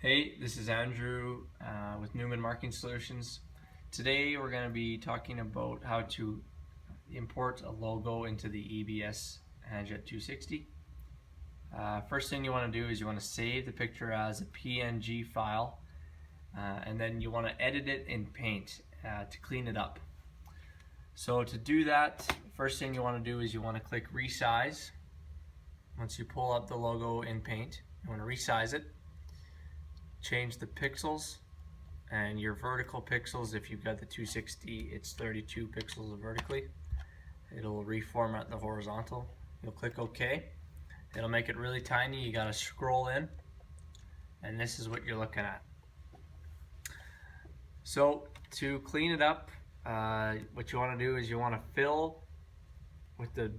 Hey, this is Andrew with Newman Marketing Solutions. Today we're going to be talking about how to import a logo into the EBS Handjet 260. First thing you want to do is you want to save the picture as a PNG file, and then you want to edit it in Paint to clean it up. So to do that, first thing you want to do is you want to click Resize. Once you pull up the logo in Paint, you want to resize it. Change the pixels, and your vertical pixels, if you've got the 260, it's 32 pixels vertically. It'll reformat the horizontal. You'll click OK. It'll make it really tiny. You gotta scroll in, and this is what you're looking at. So to clean it up, what you want to do is you want to fill with the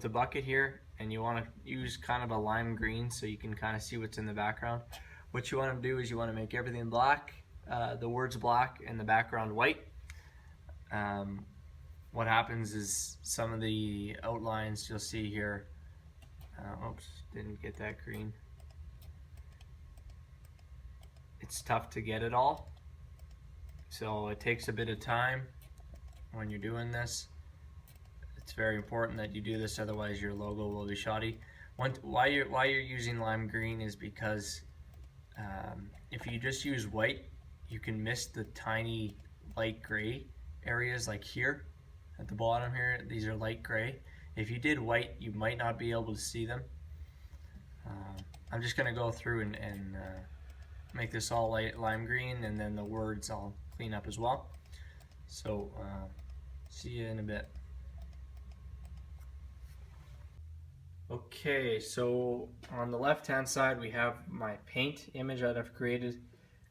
bucket here, and you want to use kind of a lime green so you can kind of see what's in the background. What you want to do is you want to make everything black, the words black and the background white. What happens is some of the outlines you'll see here, oops, didn't get that green. It's tough to get it all, so it takes a bit of time when you're doing this. It's very important that you do this, otherwise your logo will be shoddy. Why you're using lime green is because if you just use white, you can miss the tiny light gray areas, like here at the bottom here. These are light gray. If you did white, you might not be able to see them. I'm just going to go through and make this all lime green, and then the words I'll clean up as well. So see you in a bit. Okay, so on the left hand side we have my paint image that I've created.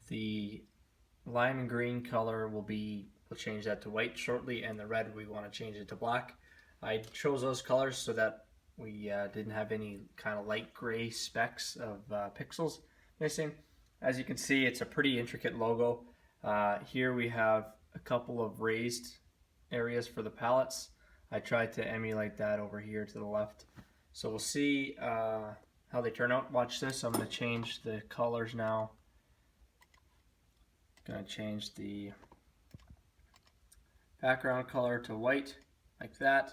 The lime and green color we'll change that to white shortly, and the red we want to change it to black. I chose those colors so that we didn't have any kind of light gray specks of pixels missing. As you can see, it's a pretty intricate logo. Here we have a couple of raised areas for the palettes. I tried to emulate that over here to the left. So we'll see how they turn out. Watch this. I'm going to change the colors now. Going to change the background color to white, like that.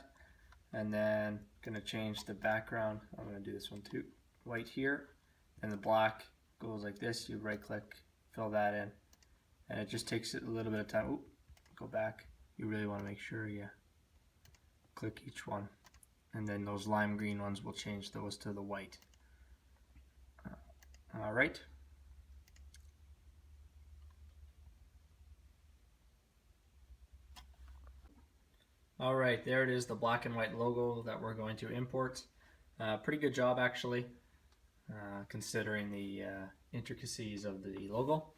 And then going to change the background. I'm going to do this one too. White here. And the black goes like this. You right click, fill that in. And it just takes a little bit of time. Ooh, go back. You really want to make sure you click each one. And then those lime green ones, will change those to the white. All right. All right, there it is, the black and white logo that we're going to import. Pretty good job actually, considering the intricacies of the logo.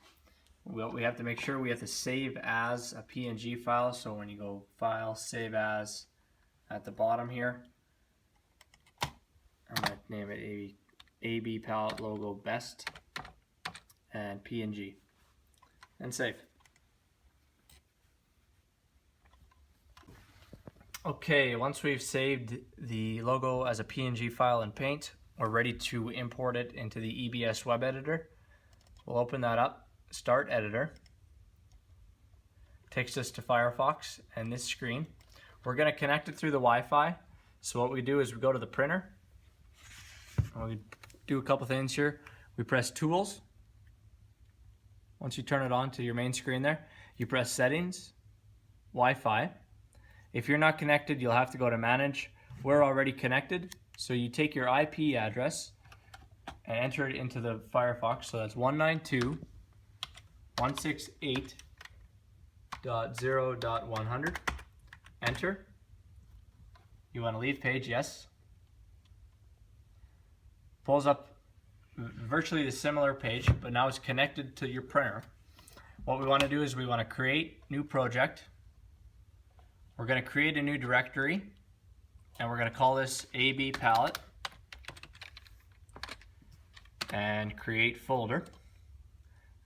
We have to make sure we have to save as a PNG file. So when you go File, Save As at the bottom here, I'm going to name it AB Palette Logo Best and PNG, and save. Okay, once we've saved the logo as a PNG file in Paint, we're ready to import it into the EBS web editor. We'll open that up, Start Editor. Takes us to Firefox and this screen. We're going to connect it through the Wi-Fi. So what we do is we go to the printer. We do a couple things here. We press Tools. Once you turn it on to your main screen there, you press Settings, Wi-Fi. If you're not connected, you'll have to go to Manage. We're already connected, so you take your IP address and enter it into the Firefox. So that's 192.168.0.100. Enter. You want to leave page, yes. Pulls up virtually the similar page, but now it's connected to your printer. What we want to do is we want to create new project. We're going to create a new directory, and we're going to call this AB Palette, and create folder.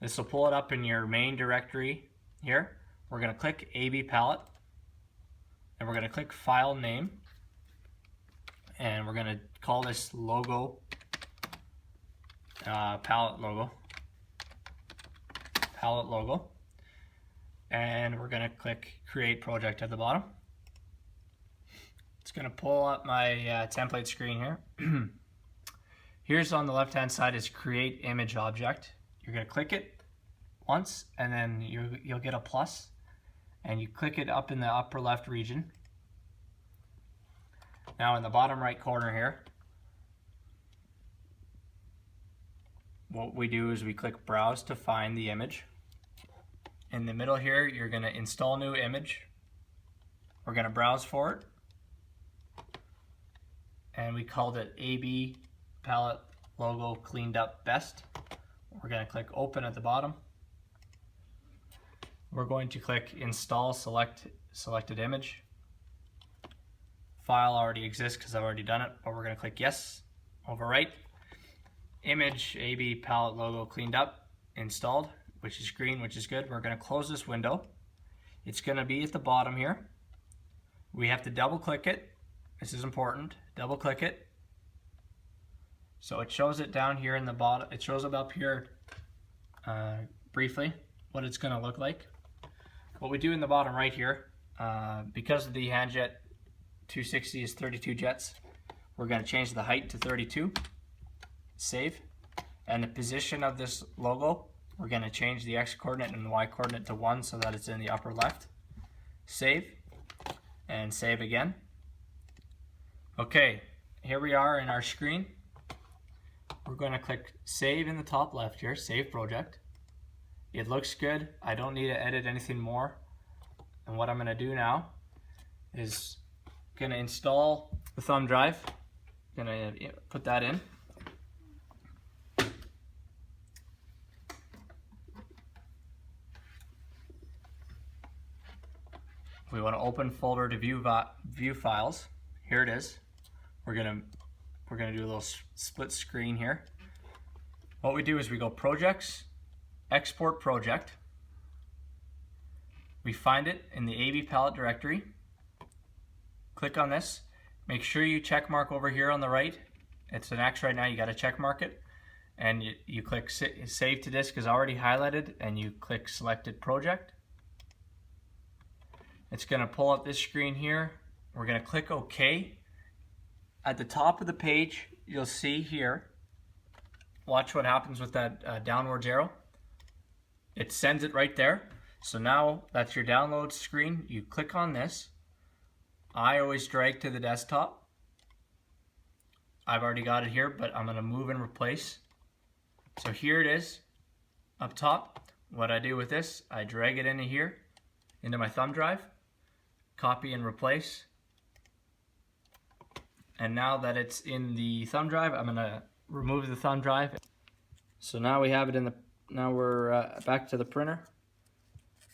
This will pull it up in your main directory here. We're going to click AB Palette, and we're going to click File Name, and we're going to call this logo palette logo. palette logo. And we're going to click Create Project at the bottom. It's going to pull up my template screen here. Here's on the left hand side is Create Image Object. You're going to click it once and then you'll get a plus, and you click it up in the upper left region. Now in the bottom right corner here, what we do is we click Browse to find the image. In the middle here, you're going to install new image. We're going to browse for it. And we called it AB palette logo cleaned up best. We're going to click Open at the bottom. We're going to click Install selected image. File already exists because I've already done it, but we're going to click Yes. Overwrite. Image AB palette logo cleaned up, installed, which is green, which is good. We're going to close this window. It's going to be at the bottom here. We have to double click it. This is important. Double click it. So it shows it down here in the bottom. It shows it up here briefly what it's going to look like. What we do in the bottom right here, because the Handjet 260 is 32 jets, we're going to change the height to 32. Save. And the position of this logo, we're going to change the X coordinate and the Y coordinate to 1 so that it's in the upper left. Save. And save again. Okay, here we are in our screen. We're going to click Save in the top left here, Save Project. It looks good. I don't need to edit anything more. And what I'm going to do now is going to install the thumb drive. Going to put that in. We want to open folder to view files. Here it is. We're gonna do a little split screen here. What we do is we go Projects, Export Project. We find it in the AB palette directory. Click on this. Make sure you check mark over here on the right. It's an X right now. You got to check mark it, and you click Save to Disk is already highlighted, and you click Selected Project. It's going to pull up this screen here. We're going to click OK. At the top of the page, you'll see here, watch what happens with that downwards arrow. It sends it right there. So now that's your download screen. You click on this. I always drag to the desktop. I've already got it here, but I'm going to move and replace. So here it is up top. What I do with this, I drag it into here, into my thumb drive, copy and replace. And now that it's in the thumb drive, I'm going to remove the thumb drive. So now we have it in the, now we're back to the printer,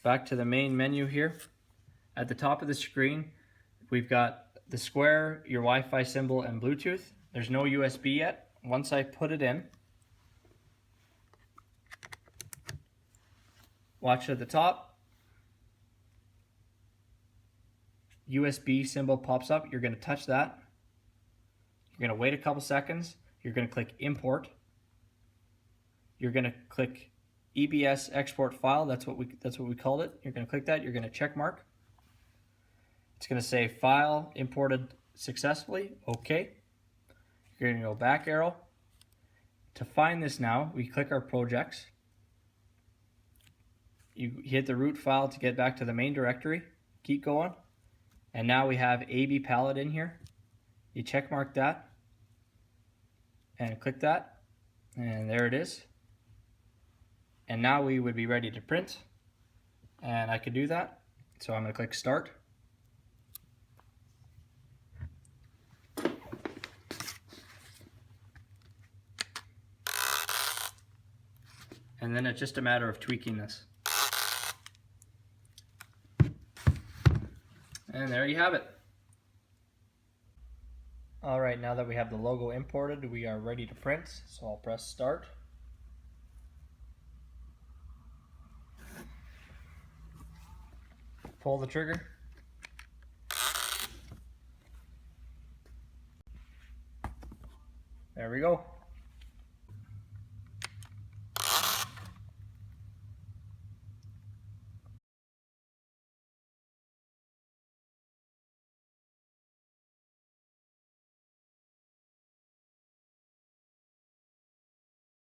back to the main menu here. At the top of the screen, we've got the square, your Wi-Fi symbol, and Bluetooth. There's no USB yet. Once I put it in, watch at the top, USB symbol pops up. You're going to touch that. You're going to wait a couple seconds. You're going to click Import. You're going to click EBS export file. That's what we called it. You're going to click that. You're going to check mark. It's going to say file imported successfully. Okay. You're going to go back arrow. To find this now, we click our projects. You hit the root file to get back to the main directory. Keep going. And now we have AB palette in here. You check mark that and click that, and there it is. And now we would be ready to print, and I could do that. So I'm going to click Start. And then it's just a matter of tweaking this. And there you have it. Alright, now that we have the logo imported, we are ready to print. So I'll press Start. Pull the trigger. There we go.